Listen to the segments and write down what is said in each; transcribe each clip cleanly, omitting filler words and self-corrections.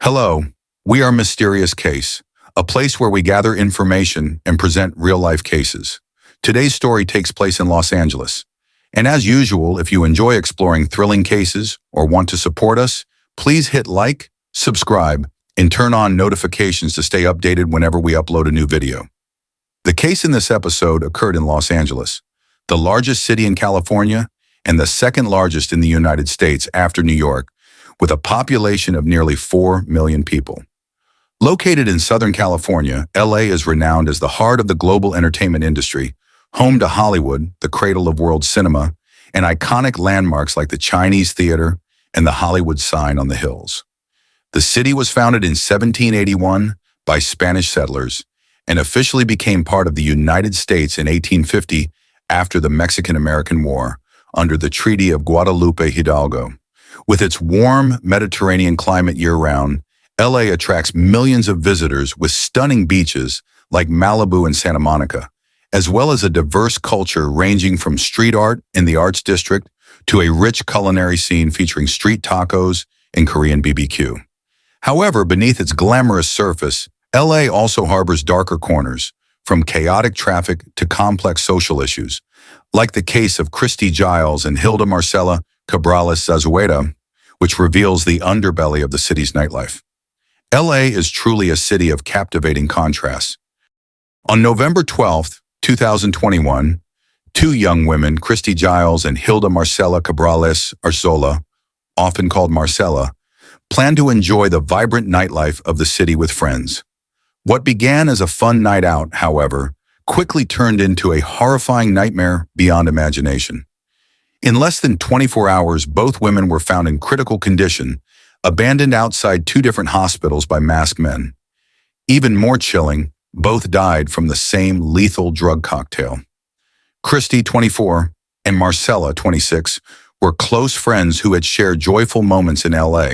Hello, we are Mysterious Case, a place where we gather information and present real-life cases. Today's story takes place in Los Angeles. And as usual, if you enjoy exploring thrilling cases or want to support us, please hit like, subscribe, and turn on notifications to stay updated whenever we upload a new video. The case in this episode occurred in Los Angeles, the largest city in California and the second largest in the United States after New York, with a population of nearly 4 million people. Located in Southern California, LA is renowned as the heart of the global entertainment industry, home to Hollywood, the cradle of world cinema, and iconic landmarks like the Chinese Theater and the Hollywood sign on the hills. The city was founded in 1781 by Spanish settlers and officially became part of the United States in 1850 after the Mexican-American War under the Treaty of Guadalupe Hidalgo. With its warm Mediterranean climate year-round, LA attracts millions of visitors with stunning beaches like Malibu and Santa Monica, as well as a diverse culture ranging from street art in the Arts District to a rich culinary scene featuring street tacos and Korean BBQ. However, beneath its glamorous surface, LA also harbors darker corners, from chaotic traffic to complex social issues, like the case of Giles and Marcela Cabrales, which reveals the underbelly of the city's nightlife. LA is truly a city of captivating contrasts. On November 12, 2021, two young women, Christy Giles and Marcela Cabrales Arzola, often called Marcela, planned to enjoy the vibrant nightlife of the city with friends. What began as a fun night out, however, quickly turned into a horrifying nightmare beyond imagination. In less than 24 hours, both women were found in critical condition, abandoned outside two different hospitals by masked men. Even more chilling, both died from the same lethal drug cocktail. Christy, 24, and Marcela, 26, were close friends who had shared joyful moments in LA,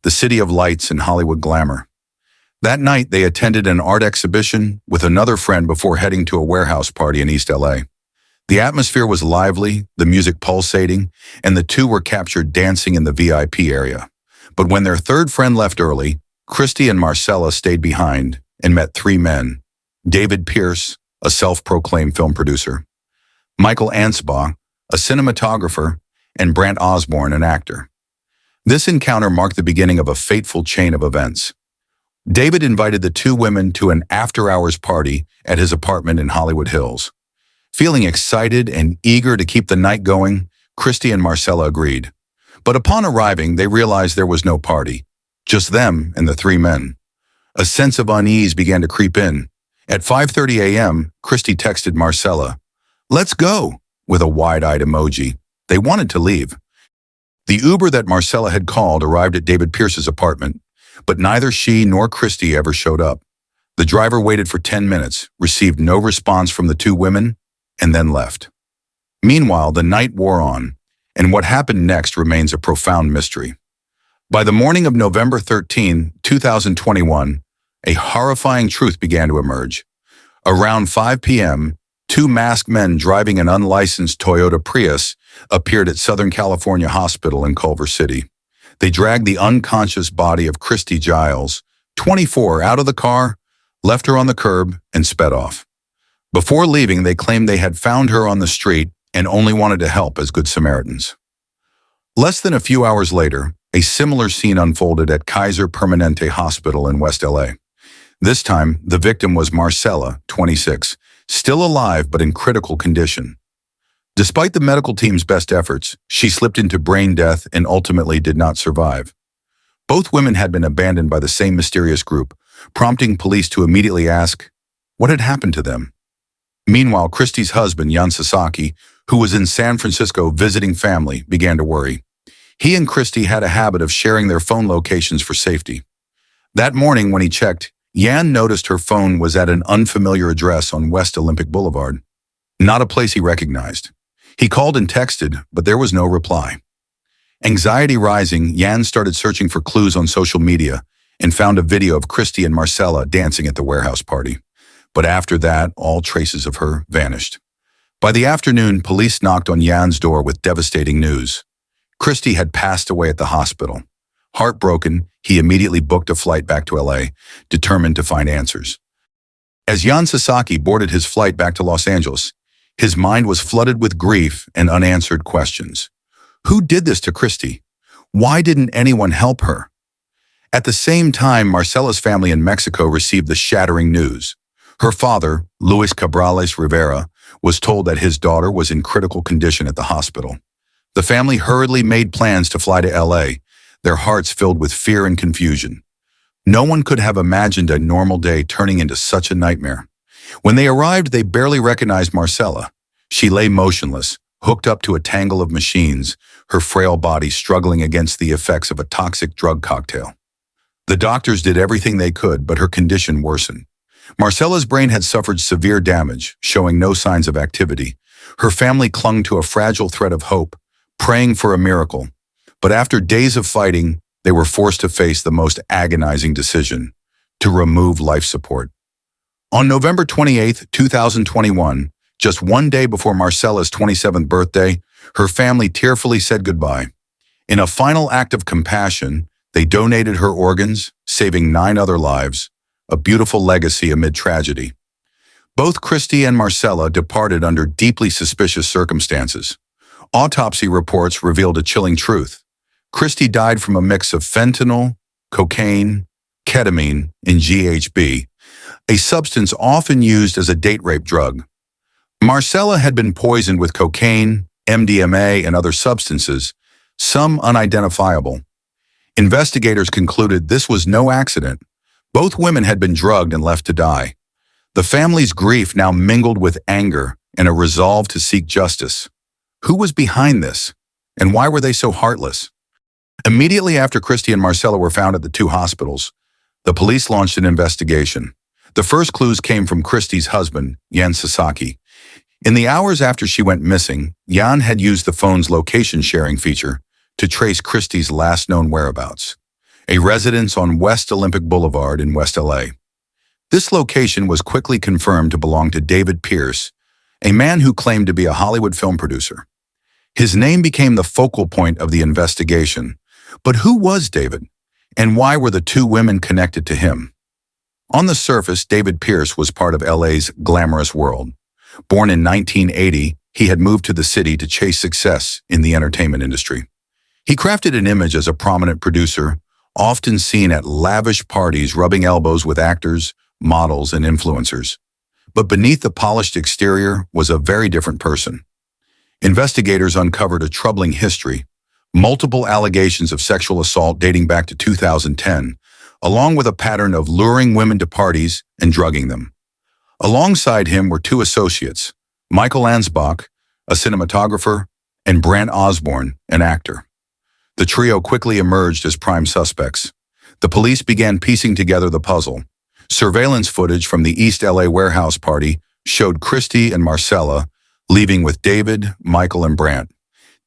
the city of lights and Hollywood glamour. That night, they attended an art exhibition with another friend before heading to a warehouse party in East LA. The atmosphere was lively, the music pulsating, and the two were captured dancing in the VIP area. But when their third friend left early, Christy and Marcela stayed behind and met three men: David Pearce, a self-proclaimed film producer; Michael Ansbach, a cinematographer; and Brant Osborne, an actor. This encounter marked the beginning of a fateful chain of events. David invited the two women to an after-hours party at his apartment in Hollywood Hills. Feeling excited and eager to keep the night going, Christy and Marcela agreed. But upon arriving, they realized there was no party, just them and the three men. A sense of unease began to creep in. At 5:30 a.m., Christy texted Marcela, "Let's go," with a wide-eyed emoji. They wanted to leave. The Uber that Marcela had called arrived at David Pearce's apartment, but neither she nor Christy ever showed up. The driver waited for 10 minutes, received no response from the two women, and then left. Meanwhile, the night wore on, and what happened next remains a profound mystery. By the morning of November 13, 2021, a horrifying truth began to emerge. Around 5 p.m., two masked men driving an unlicensed Toyota Prius appeared at Southern California Hospital in Culver City. They dragged the unconscious body of Christy Giles, 24, out of the car, left her on the curb, and sped off. Before leaving, they claimed they had found her on the street and only wanted to help as good Samaritans. Less than a few hours later, a similar scene unfolded at Kaiser Permanente Hospital in West LA. This time, the victim was Marcela, 26, still alive but in critical condition. Despite the medical team's best efforts, she slipped into brain death and ultimately did not survive. Both women had been abandoned by the same mysterious group, prompting police to immediately ask, what had happened to them? Meanwhile, Christy's husband, Jan Sasaki, who was in San Francisco visiting family, began to worry. He and Christy had a habit of sharing their phone locations for safety. That morning, when he checked, Jan noticed her phone was at an unfamiliar address on West Olympic Boulevard, not a place he recognized. He called and texted, but there was no reply. Anxiety rising, Jan started searching for clues on social media and found a video of Christy and Marcela dancing at the warehouse party. But after that, all traces of her vanished. By the afternoon, police knocked on Jan's door with devastating news. Christy had passed away at the hospital. Heartbroken, he immediately booked a flight back to LA, determined to find answers. As Jan Sasaki boarded his flight back to Los Angeles, his mind was flooded with grief and unanswered questions. Who did this to Christy? Why didn't anyone help her? At the same time, Marcela's family in Mexico received the shattering news. Her father, Luis Cabrales Rivera, was told that his daughter was in critical condition at the hospital. The family hurriedly made plans to fly to LA, their hearts filled with fear and confusion. No one could have imagined a normal day turning into such a nightmare. When they arrived, they barely recognized Marcela. She lay motionless, hooked up to a tangle of machines, her frail body struggling against the effects of a toxic drug cocktail. The doctors did everything they could, but her condition worsened. Marcela's brain had suffered severe damage, showing no signs of activity. Her family clung to a fragile thread of hope, praying for a miracle. But after days of fighting, they were forced to face the most agonizing decision: to remove life support. On November 28, 2021, just one day before Marcela's 27th birthday, her family tearfully said goodbye. In a final act of compassion, they donated her organs, saving 9 other lives, a beautiful legacy amid tragedy. Both Christy and Marcela departed under deeply suspicious circumstances. Autopsy reports revealed a chilling truth. Christy died from a mix of fentanyl, cocaine, ketamine, and GHB, a substance often used as a date rape drug. Marcela had been poisoned with cocaine, MDMA, and other substances, some unidentifiable. Investigators concluded this was no accident. Both women had been drugged and left to die. The family's grief now mingled with anger and a resolve to seek justice. Who was behind this? And why were they so heartless? Immediately after Christy and Marcela were found at the 2 hospitals, the police launched an investigation. The first clues came from Christy's husband, Jan Sasaki. In the hours after she went missing, Jan had used the phone's location sharing feature to trace Christy's last known whereabouts, a residence on West Olympic Boulevard in West LA. This location was quickly confirmed to belong to David Pearce, a man who claimed to be a Hollywood film producer. His name became the focal point of the investigation. But who was David? And why were the 2 women connected to him? On the surface, David Pearce was part of LA's glamorous world. Born in 1980, he had moved to the city to chase success in the entertainment industry. He crafted an image as a prominent producer, often seen at lavish parties rubbing elbows with actors, models, and influencers. But beneath the polished exterior was a very different person. Investigators uncovered a troubling history, multiple allegations of sexual assault dating back to 2010, along with a pattern of luring women to parties and drugging them. Alongside him were 2 associates, Michael Ansbach, a cinematographer, and Brant Osborne, an actor. The trio quickly emerged as prime suspects. The police began piecing together the puzzle. Surveillance footage from the East LA warehouse party showed Christy and Marcela leaving with David, Michael, and Brant.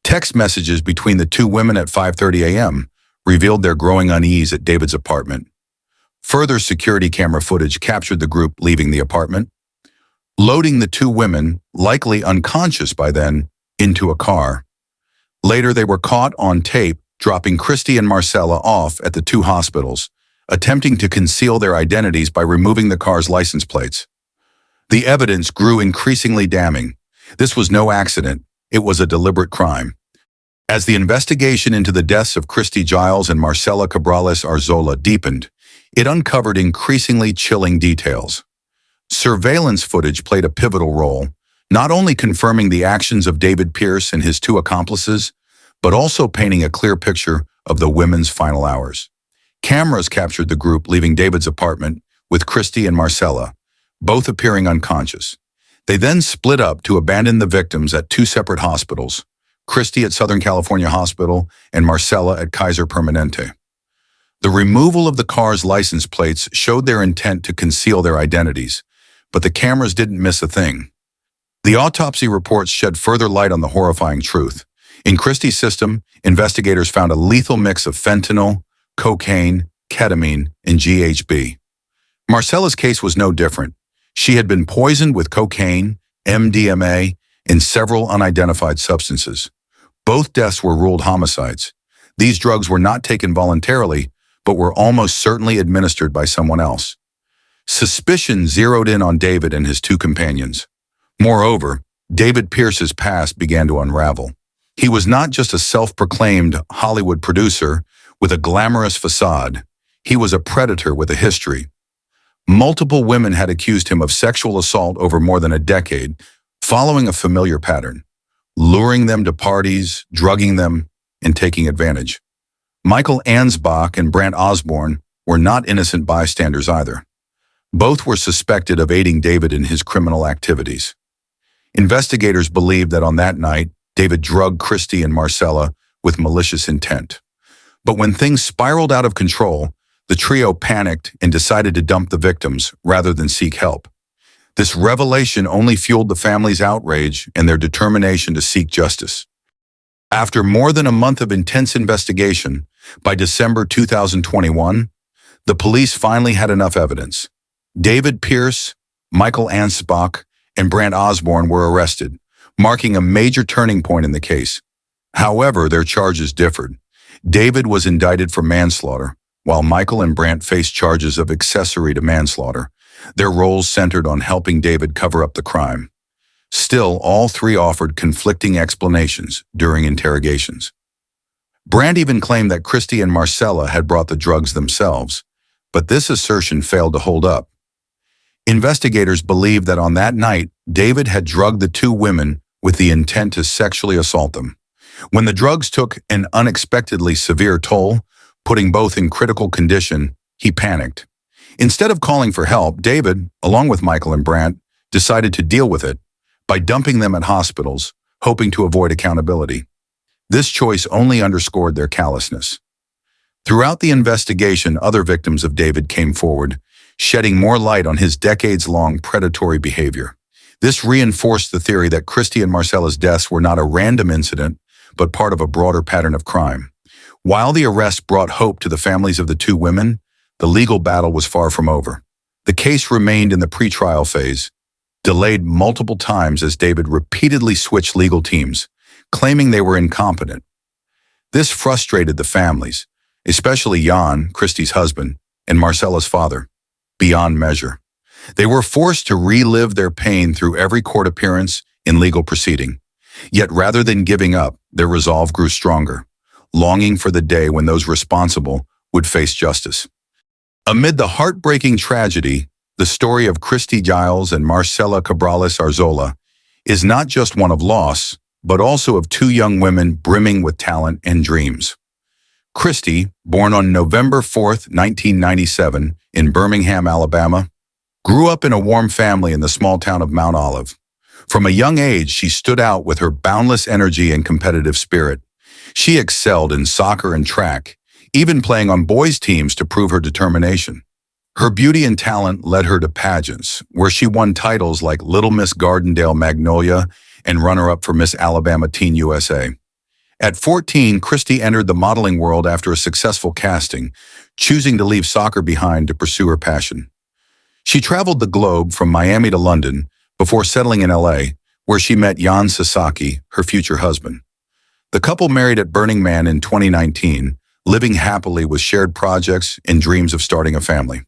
Text messages between the 2 women at 5:30 a.m. revealed their growing unease at David's apartment. Further security camera footage captured the group leaving the apartment, loading the 2 women, likely unconscious by then, into a car. Later, they were caught on tape dropping Christy and Marcela off at the 2 hospitals, attempting to conceal their identities by removing the car's license plates. The evidence grew increasingly damning. This was no accident. It was a deliberate crime. As the investigation into the deaths of Christy Giles and Marcela Cabrales Arzola deepened, it uncovered increasingly chilling details. Surveillance footage played a pivotal role, not only confirming the actions of David Pearce and his 2 accomplices, but also painting a clear picture of the women's final hours. Cameras captured the group leaving David's apartment with Christy and Marcela, both appearing unconscious. They then split up to abandon the victims at 2 separate hospitals, Christy at Southern California Hospital and Marcela at Kaiser Permanente. The removal of the car's license plates showed their intent to conceal their identities, but the cameras didn't miss a thing. The autopsy reports shed further light on the horrifying truth. In Christy's system, investigators found a lethal mix of fentanyl, cocaine, ketamine, and GHB. Marcela's case was no different. She had been poisoned with cocaine, MDMA, and several unidentified substances. Both deaths were ruled homicides. These drugs were not taken voluntarily, but were almost certainly administered by someone else. Suspicion zeroed in on David and his two companions. Moreover, David Pearce's past began to unravel. He was not just a self-proclaimed Hollywood producer with a glamorous facade. He was a predator with a history. Multiple women had accused him of sexual assault over more than a decade, following a familiar pattern, luring them to parties, drugging them, and taking advantage. Michael Ansbach and Brant Osborne were not innocent bystanders either. Both were suspected of aiding David in his criminal activities. Investigators believed that on that night, David drugged Christy and Marcela with malicious intent. But when things spiraled out of control, the trio panicked and decided to dump the victims rather than seek help. This revelation only fueled the family's outrage and their determination to seek justice. After more than a month of intense investigation, by December 2021, the police finally had enough evidence. David Pearce, Michael Ansbach, and Brant Osborne were arrested, marking a major turning point in the case. However, their charges differed. David was indicted for manslaughter, while Michael and Brant faced charges of accessory to manslaughter. Their roles centered on helping David cover up the crime. Still, all three offered conflicting explanations during interrogations. Brant even claimed that Christy and Marcela had brought the drugs themselves, but this assertion failed to hold up. Investigators believed that on that night, David had drugged the two women with the intent to sexually assault them. When the drugs took an unexpectedly severe toll, putting both in critical condition, he panicked. Instead of calling for help, David, along with Michael and Brant, decided to deal with it by dumping them at hospitals, hoping to avoid accountability. This choice only underscored their callousness. Throughout the investigation, other victims of David came forward, shedding more light on his decades-long predatory behavior. This reinforced the theory that Christy and Marcela's deaths were not a random incident, but part of a broader pattern of crime. While the arrest brought hope to the families of the two women, the legal battle was far from over. The case remained in the pretrial phase, delayed multiple times as David repeatedly switched legal teams, claiming they were incompetent. This frustrated the families, especially Jan, Christy's husband, and Marcela's father, beyond measure. They were forced to relive their pain through every court appearance in legal proceeding. Yet rather than giving up, their resolve grew stronger, longing for the day when those responsible would face justice. Amid the heartbreaking tragedy, the story of Christy Giles and Marcela Cabrales Arzola is not just one of loss, but also of two young women brimming with talent and dreams. Christy, born on November 4, 1997, in Birmingham, Alabama, grew up in a warm family in the small town of Mount Olive. From a young age, she stood out with her boundless energy and competitive spirit. She excelled in soccer and track, even playing on boys' teams to prove her determination. Her beauty and talent led her to pageants, where she won titles like Little Miss Gardendale Magnolia and runner-up for Miss Alabama Teen USA. At 14, Christy entered the modeling world after a successful casting, choosing to leave soccer behind to pursue her passion. She traveled the globe from Miami to London before settling in LA, where she met Jan Sasaki, her future husband. The couple married at Burning Man in 2019, living happily with shared projects and dreams of starting a family.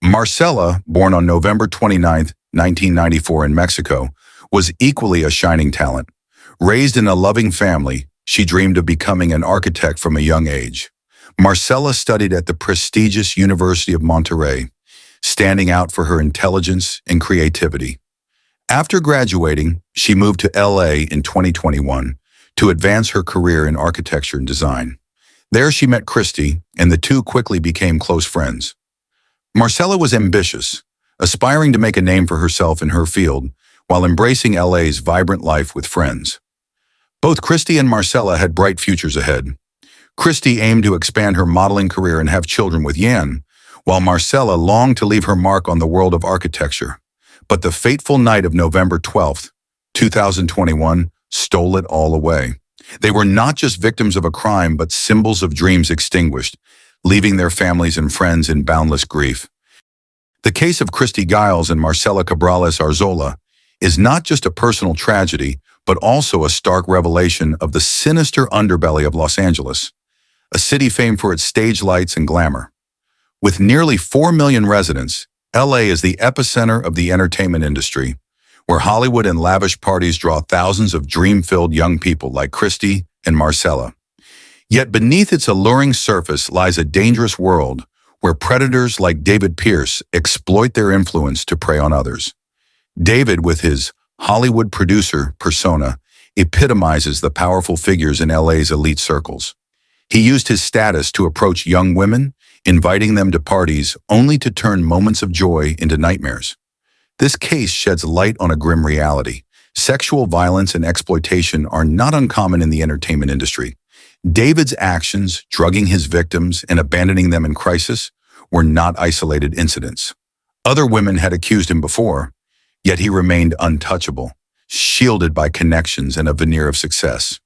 Marcela, born on November 29, 1994 in Mexico, was equally a shining talent. Raised in a loving family, she dreamed of becoming an architect from a young age. Marcela studied at the prestigious University of Monterrey, standing out for her intelligence and creativity. After graduating, she moved to LA in 2021 to advance her career in architecture and design. There she met Christy, and the two quickly became close friends. Marcela was ambitious, aspiring to make a name for herself in her field, while embracing LA's vibrant life with friends. Both Christy and Marcela had bright futures ahead. Christy aimed to expand her modeling career and have children with Jan, while Marcela longed to leave her mark on the world of architecture. But the fateful night of November 12, 2021, stole it all away. They were not just victims of a crime, but symbols of dreams extinguished, leaving their families and friends in boundless grief. The case of Christy Giles and Marcela Cabrales Arzola is not just a personal tragedy, but also a stark revelation of the sinister underbelly of Los Angeles. a city famed for its stage lights and glamour. With nearly 4 million residents, LA is the epicenter of the entertainment industry, where Hollywood and lavish parties draw thousands of dream-filled young people like Christy and Marcela. Yet beneath its alluring surface lies a dangerous world where predators like David Pearce exploit their influence to prey on others. David, with his Hollywood producer persona, epitomizes the powerful figures in LA's elite circles. He used his status to approach young women, inviting them to parties only to turn moments of joy into nightmares. This case sheds light on a grim reality. Sexual violence and exploitation are not uncommon in the entertainment industry. David's actions, drugging his victims and abandoning them in crisis, were not isolated incidents. Other women had accused him before, yet he remained untouchable, shielded by connections and a veneer of success.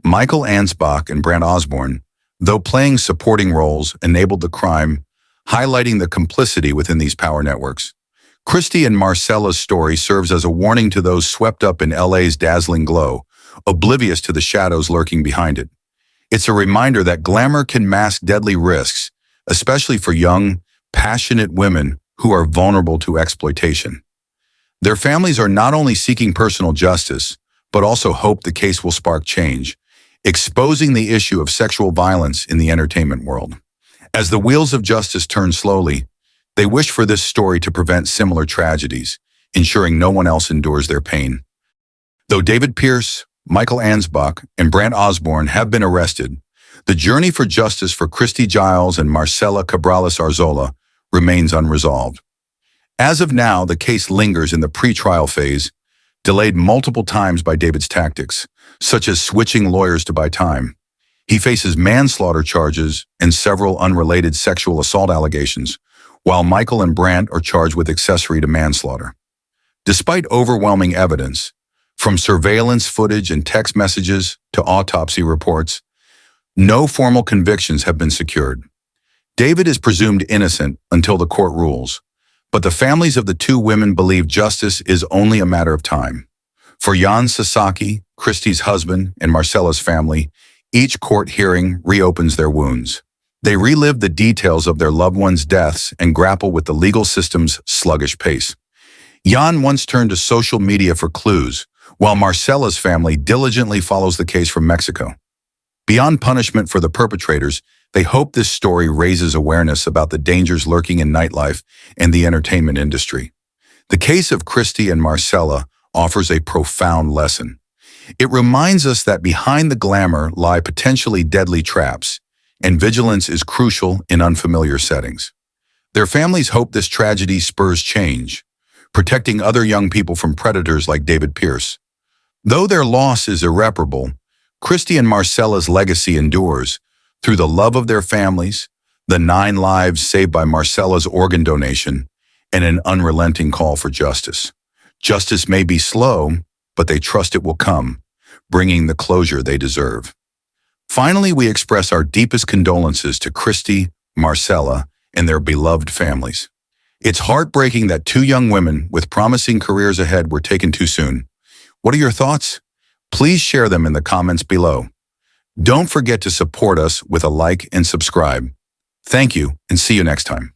Michael Ansbach and Brant Osborne, though playing supporting roles, enabled the crime, highlighting the complicity within these power networks. Christy and Marcela's story serves as a warning to those swept up in LA's dazzling glow, oblivious to the shadows lurking behind it. It's a reminder that glamour can mask deadly risks, especially for young, passionate women who are vulnerable to exploitation. Their families are not only seeking personal justice, but also hope the case will spark change, exposing the issue of sexual violence in the entertainment world. As the wheels of justice turn slowly, they wish for this story to prevent similar tragedies, ensuring no one else endures their pain. Though David Pearce, Michael Ansbach, and Brant Osborne have been arrested, the journey for justice for Christy Giles and Marcela Cabrales Arzola remains unresolved. As of now, the case lingers in the pre-trial phase, delayed multiple times by David's tactics, such as switching lawyers to buy time. He faces manslaughter charges and several unrelated sexual assault allegations, while Michael and Brant are charged with accessory to manslaughter. Despite overwhelming evidence, from surveillance footage and text messages to autopsy reports, no formal convictions have been secured. David is presumed innocent until the court rules, but the families of the two women believe justice is only a matter of time. For Jan Sasaki, Christy's husband, and Marcela's family, each court hearing reopens their wounds. They relive the details of their loved ones' deaths and grapple with the legal system's sluggish pace. Jan once turned to social media for clues, while Marcela's family diligently follows the case from Mexico. Beyond punishment for the perpetrators, they hope this story raises awareness about the dangers lurking in nightlife and the entertainment industry. The case of Christy and Marcela offers a profound lesson. It reminds us that behind the glamour lie potentially deadly traps, and vigilance is crucial in unfamiliar settings. Their families hope this tragedy spurs change, protecting other young people from predators like David Pearce. Though their loss is irreparable, Christy and Marcela's legacy endures through the love of their families, the 9 lives saved by Marcela's organ donation, and an unrelenting call for justice. Justice may be slow, but they trust it will come, bringing the closure they deserve. Finally, we express our deepest condolences to Christy, Marcela, and their beloved families. It's heartbreaking that 2 young women with promising careers ahead were taken too soon. What are your thoughts? Please share them in the comments below. Don't forget to support us with a like and subscribe. Thank you, and see you next time.